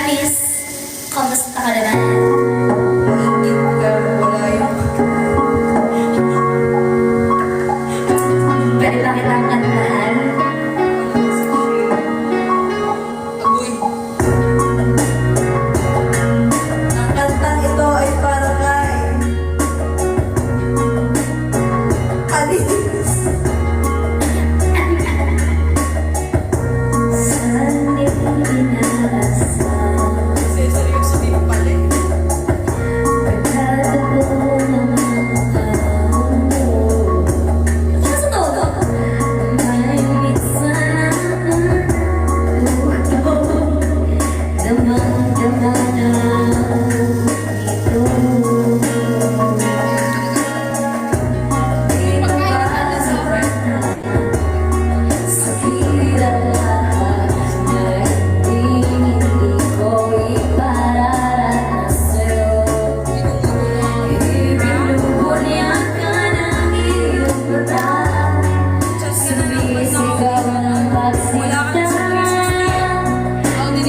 Alice, kamusta ka naman? Wala yung... Pwede ba kitang kantahan? Agoy. Ang kantang ito ay para kay... Alice. Saan inaasahan? Seryoso din pala eh. Pagkatapos ng mga taon mo. Ano sa todo? May minsan ang puto. Damang-dama na ito. Di ba sakit ang lahat na hindi ko ipararanas sa'yo. Ibinubunyan ka ng iyong mata, sumisigaw ng pagsinta.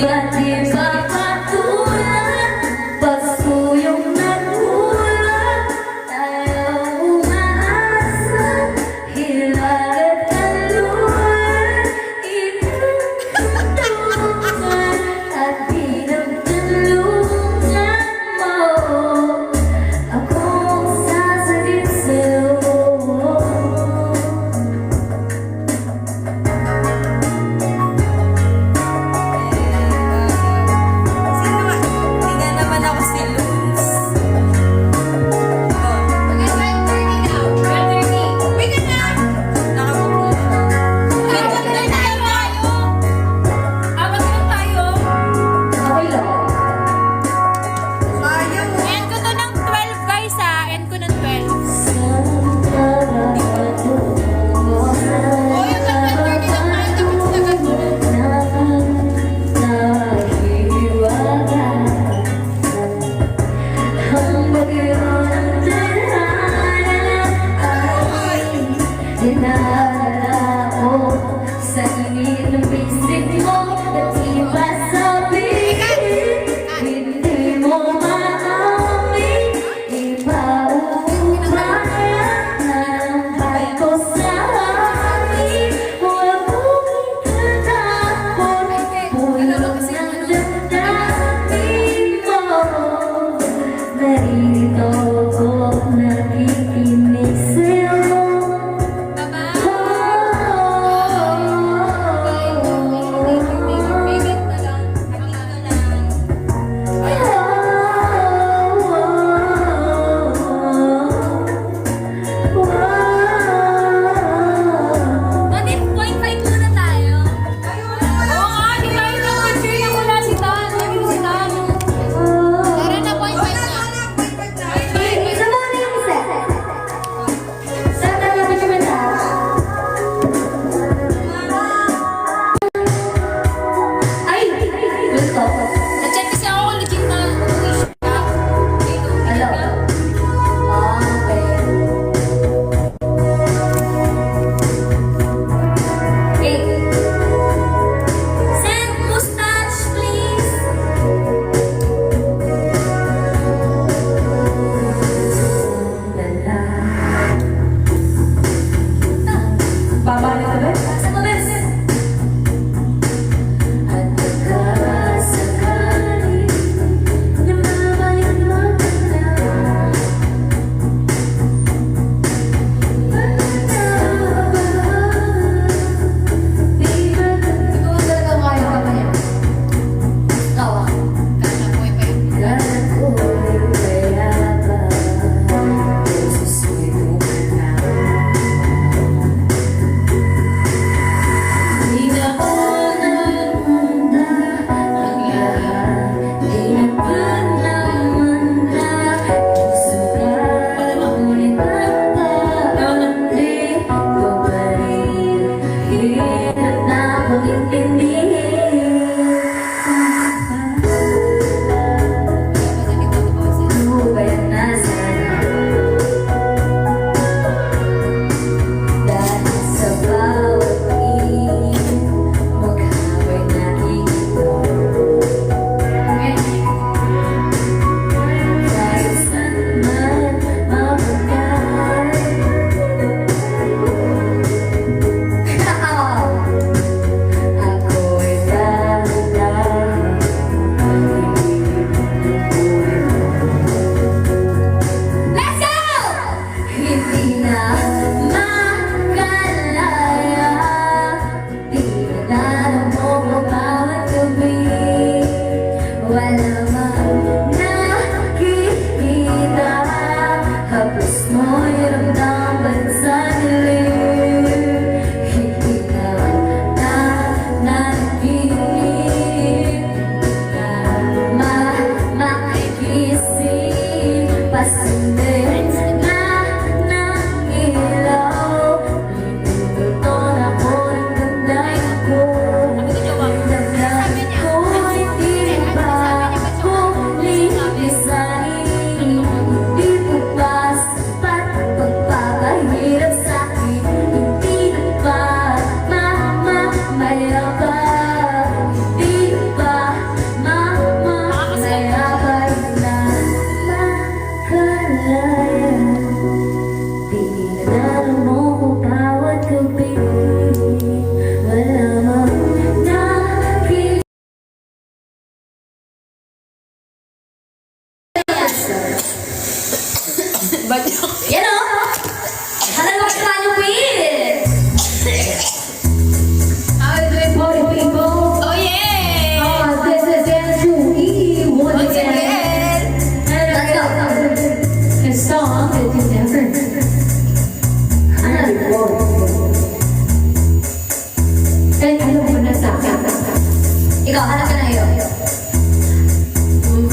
Ba't di ba katulad, pasuyong nagulat, tayo umaasa, hilagat ang luwan, inutukan at pinagtulungan mo. Akong sasagip sa'yo. Sino nga? Tingnan naman ako si Luz. Oh, Okay, 12:30 now. 12:30. wait na! Nakabook na siya. Apat na tayo. Apat na tayo. Okay lang. Ayaw mo. End ko to ng 12 guys ha. End ko ng 12. Oh, yung 12:30 lang tayo. Dapat sinagat mo na. Sa init ng bisig mo at iba sa piling, hindi mo maamin, ipaumaya ng ko sa amin. Huwag mong itatapon, puno ng damdamin mo. Narito ko nakikinig sa'yo. Bakit 0.5 muna tayo? Oo nga, di tayo nag-share ng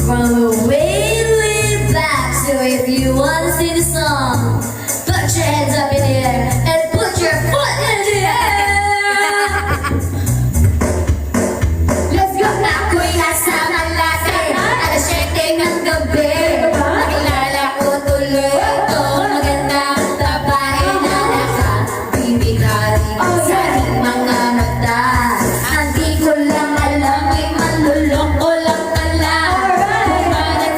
From way, way back. So if you want to sing the song, put your hands up in the air and put your foot in the air. Let's go! Ako'y nasa Malate alas 7 ng gabi. Nakilala ko tuloy itong magandang babae na nakabibigay sa aking mga mata. Hindi ko lang alam, may manluloko lang pala. Kumalat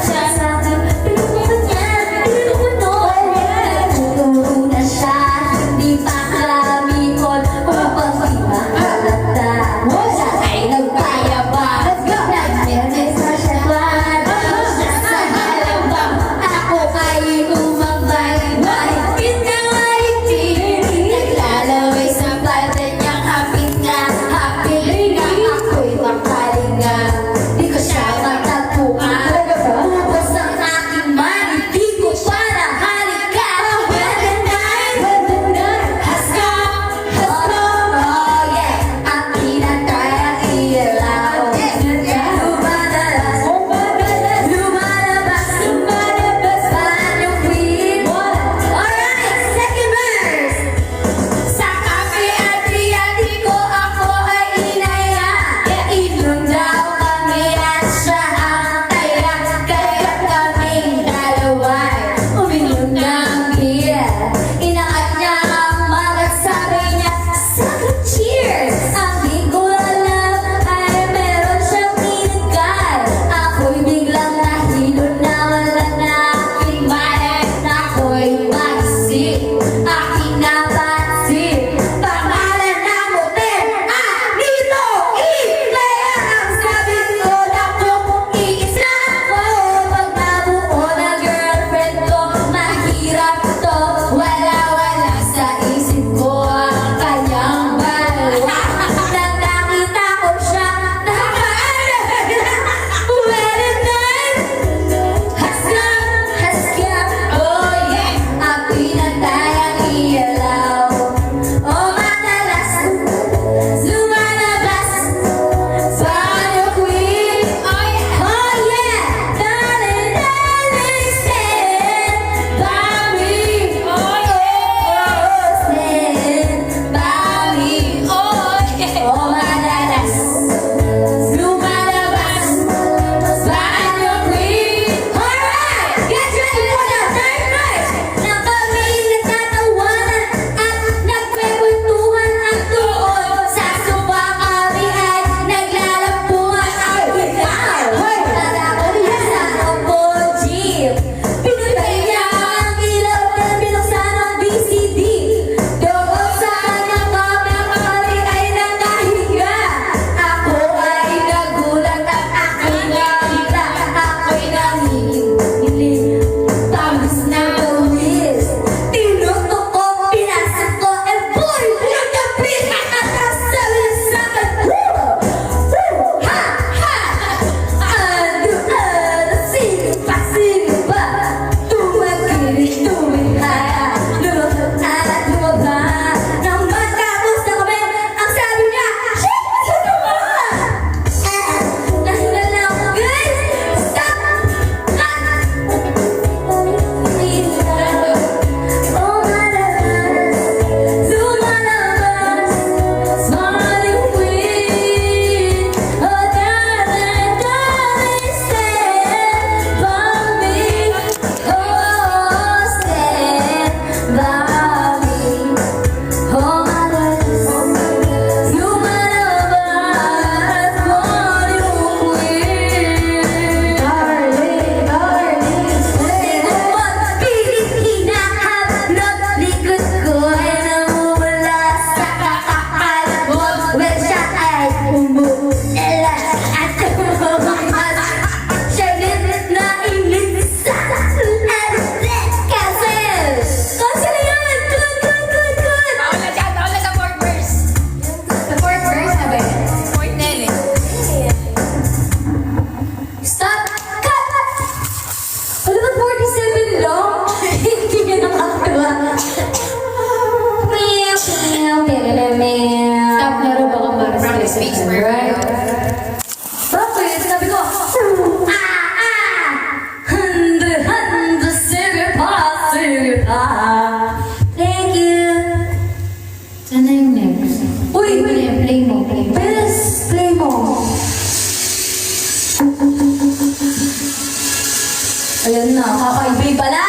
nakaka-ibig pala.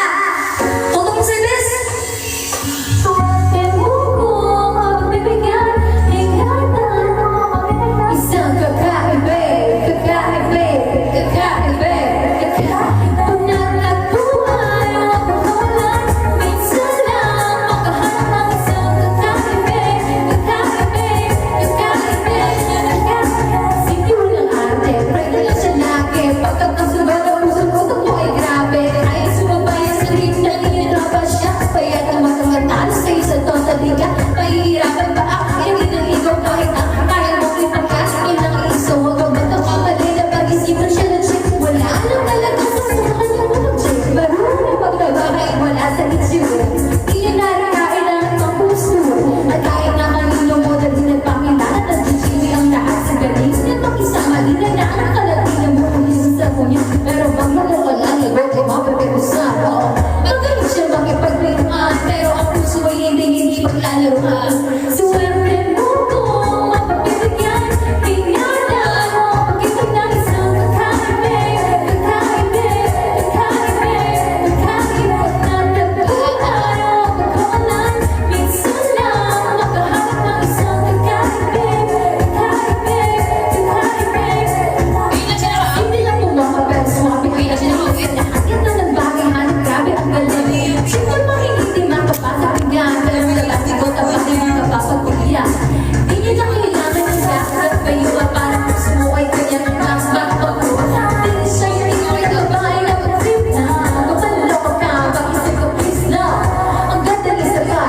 Tutok mo si Bes. Suwerte mo ko magbibigyan, ingatan mo isang kakaibig, kakaibig, kakaibig, kakaibig. Pag natagpuan mo ako lang, minsan lang makahanap ng isang kakaibig, kakaibig, kakaibig, kakaibig. Sige mo ng ate, pray na lang siya lagi. Pagkakasubat ang puso ko, takbo ay grabe. Ay sumabay ang sarili na inirapa siya. Kaya tumatalo sa'yo sa totally ka. Mahihirapan ba ako? Hindi ng ikaw kahit ang kaya mong ipagkaskin ng iso. Huwag ka ba't ang kamali na pag-isipan siya ng chick? Wala lang talagang sasakal na ng chick. Marunong na pagkabakay, wala sa itsura. Di niya narakain ang ibang puso. At kahit na kanino mo na din nagpakilala, nag-jimmy ang lahat sa galing. At makisama din na nakakalati na bukunin sa kunya. Pero bang wala lagot, mapapag-usap. Magaling siya makipagbiruan, pero ang puso ay hindi paglalaruan. Suwerte mo ko mapapibigyan, ingatan mo pag-ibig ng isang kakaibig, kakaibig, kakaibig, kakaibig. Natagpuan o pagkawalan, minsan lang makahanap ng isang kakaibig, kakaibig, kakaibig. Hindi lang bumaka pero sumapit kayo na sinakit. Nakakit na nagbagay hanap, grabe ang galing. Siyempre makikiti makapasakinggan, pero labas ko tapos hindi makapapagpilihan. Di niya na kailangan ng lahat at bayuan para puso mo ay kanyang mas makapagpo. Di siya yung ikaw babae na pag-trip na. Kapaloko ka, pag-isip ko please na. Ang ganda ng isa pa,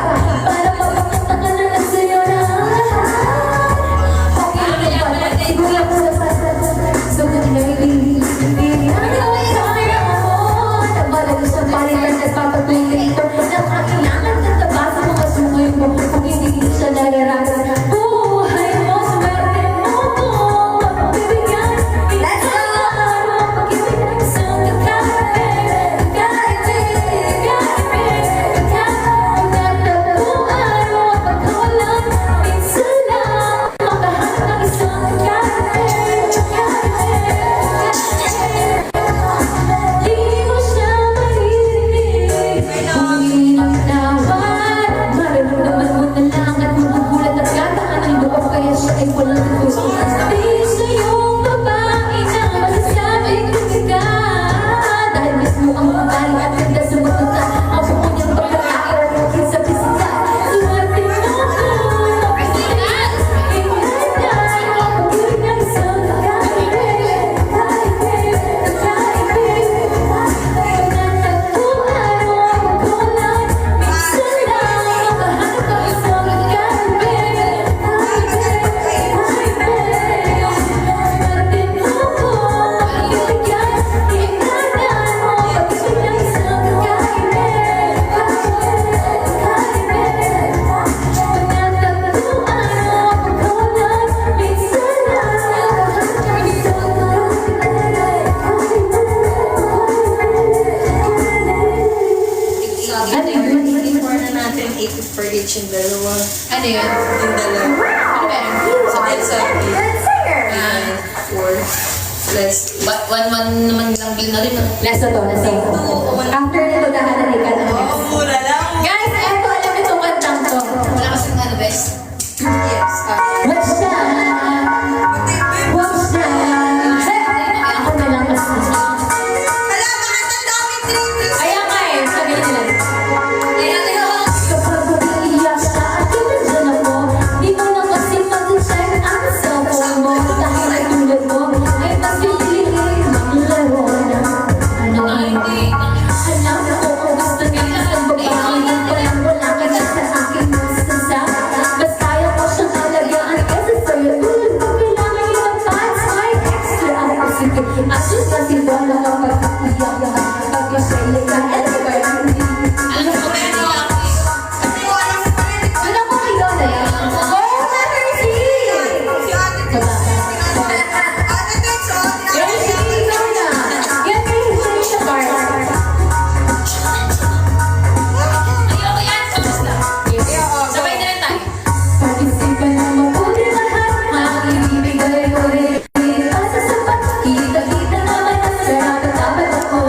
para mapakita ka na lang sa'yo na lahat. Okay lang ba? Siguro lang sa pasas. So kung naiibig, ano ay kaya mo? Nabalag sa palitan at papatuloy ito. Nakakailangan ng taba sa mga sumoy mo. Kung hindi siya nararasan. Buhay mo, swerte mo ko. Mapapibigyan, ingatan mo pag-ibig ng isang kakaibig, kakaibig, kakaibig, kakaibig. Natagpuan mo pagkawalan, minsan lang makahanap ng isang kakaibig, kakaibig, kakaibig. Di mo siya maririnig. Umiinom naman, mararamdaman mo na lang at magugulat at gataan ang loob, kaya siya ay walang gusto. Di siya yung babae na masasabing kasikat. Dahil mismo ang ugali at ganda sa matuta, ang buo niyang pagkakain at higit sa pisika. Suwerte mo ko, mapisikat. Ingatan mo pag-ibig ng isang kakaibig, kakaibig, kakaibig. Natagpuan mo pagkawalan, minsan lang makahanap ng isang kakaibig, kakaibig, kakaibig. Suwerte mo ko, mapibigyan, ingatan mo pag-ibig ng isang kakaibig, kakaibig, kakaibig. Natagpuan mo pagkawalan, minsan lang makahanap ng isang Sabi na yun, i-pour na natin 80 per each yung dalawa. Ano yun? Yung dalawa. Ano ba yun? Sabi sa 4 plus One naman lang bill na rin. Last na to, last na to. After nito, dahanan ka na. mura lang. Guys, eto, alam niyo itong kantang to. Wala kasing ano, best. Yes. What's that? What's that? Ako na lang kasi. Hala, bakit ang daming trip-trips? Kaya nga eh, sabi nila. Kapag umiiyak sa akin, nandiyan ako. Di mo na kasi mag-check ang cellphone mo. Dahil ay tulad mo, ay mas piliin maglaro na. Ano hindi? Alam ko kung gusto nila ang babae na walang wala ka na sa akin masasama. Mas kaya ko siyang alagaan kasi sa'yo. Tulad ko kailangan yung pants ay extra ako. Sige, asus kasi wala ka pag-iyak. Pag-isay ka, alam ko ba yung hindi? Alam ko ba yun? Wala ko kayo na yan. Oh, Mercy! Si ate Tess. Ate Tess, oh. Mercy, ikaw na. Yan kayo sa bar. Ayoko yan. Tapos na. Sabay na rin tayo. Pag-isipan ng mabuti lahat, makikibigay ko rin. Pasa sa pagkita-kita naman ang sarap at dapat ako.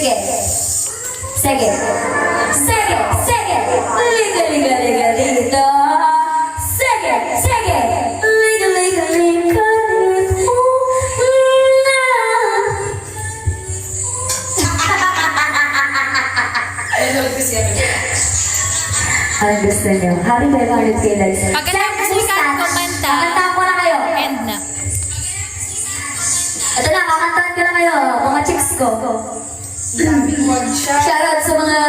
Sige. Sige. Sige. Sige. Liga, liga, liga, liga. Sige. Sige. Liga, liga, liga, liga. Ang gusto niyo. Happy 500k likes. Pagkatapos ni Kat kumanta, Kakanta ko na kayo. end na. Ito na, kakantahan ko na kayo. Mga chicks ko. Daming wag siya. Shoutout sa mga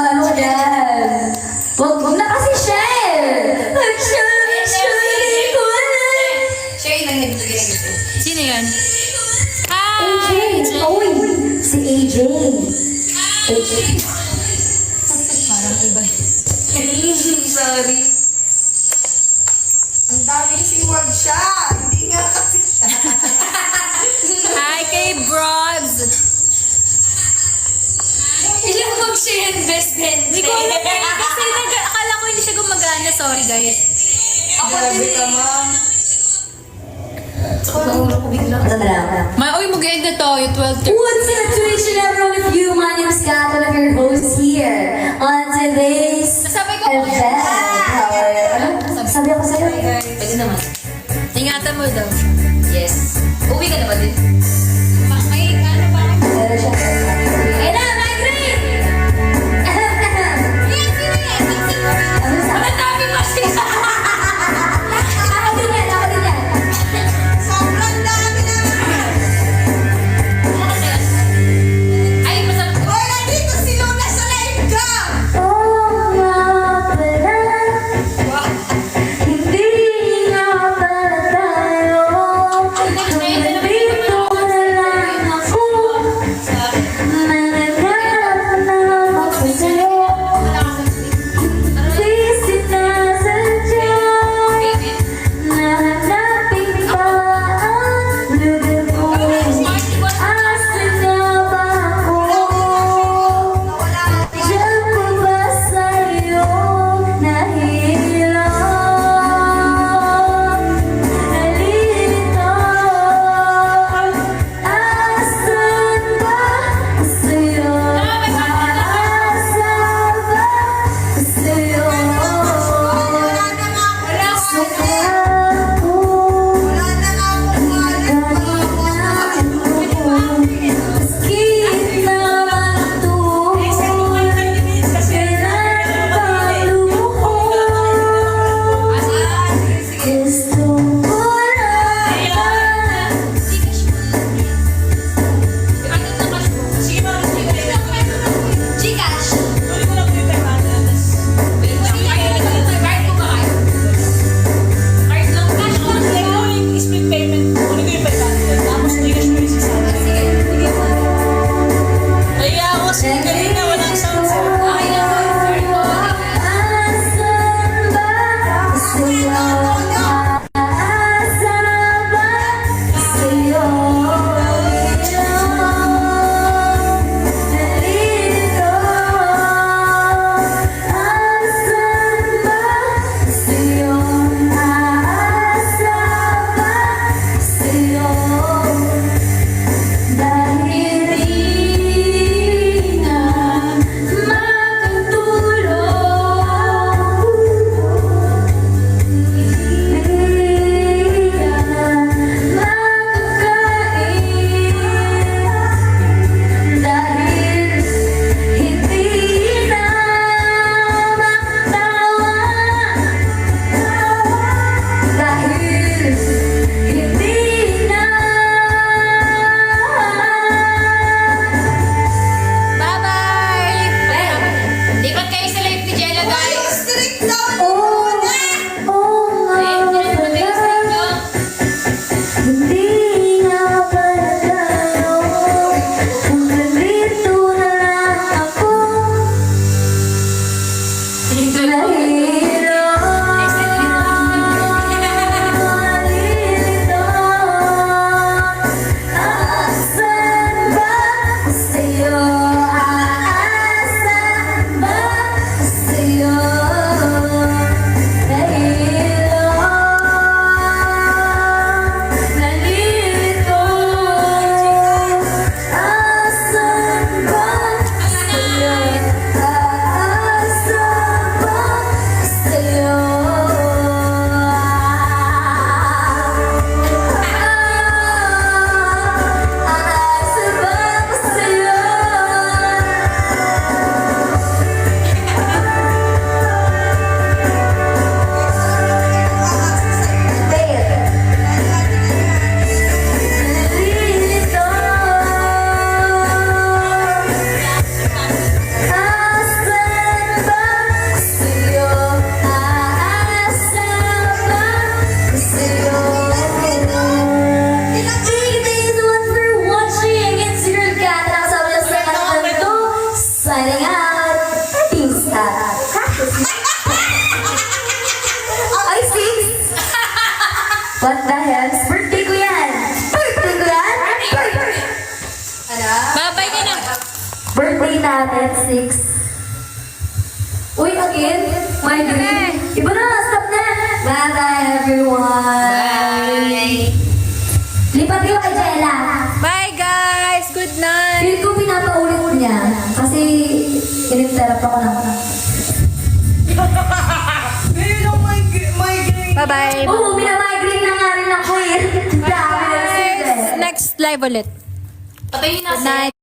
ano ko dyan. Huwag na kasi share. Actually, ko alam. Siya yung nagbigay ng ito. Sino yan? AJ. Hi! Uy, si AJ. AJ. Parang iba. Sorry. Ang dami kasing wag siya. Hindi nga kasi siya. Hi kay Brobs! Ilang mag siya yung best friend. Hindi ko alam eh. Kasi akala ko hindi siya gumagana. Sorry guys. Grabe ka, ma'am. Ito na lang. Uy, mag-end na tayo. 12:30. What's up to each and every one of you? My name is Kat, one of your hosts here on today's Nasabay ko. event. How are you? Ano? Sabi ako sa'yo. Pwede naman. Ingatan mo daw. Yes. Uwi ka na ba din? May ano ba? Pero siya. Ayun na, migraine! Ano sa? Ang dami kasi. Ako din yan, ako din yan. Sobrang dami naman. Ay, masarap. Hoy, nandito si Luna sa live ka! Oo nga pala, hindi nga pala tayo. Nandito Birthday natin, 6. Uy, again? My dream. Iba na, stop na. Bye-bye, everyone. Bye! Lipat kayo kay Jella. Bye guys! Good night! Feel ko pinapaulit niya. Kasi, ininterrupt ako ng Bye-bye! Oo, minamigrate na nga rin ako eh. Dami na Next live ulit. Patayin na Good night!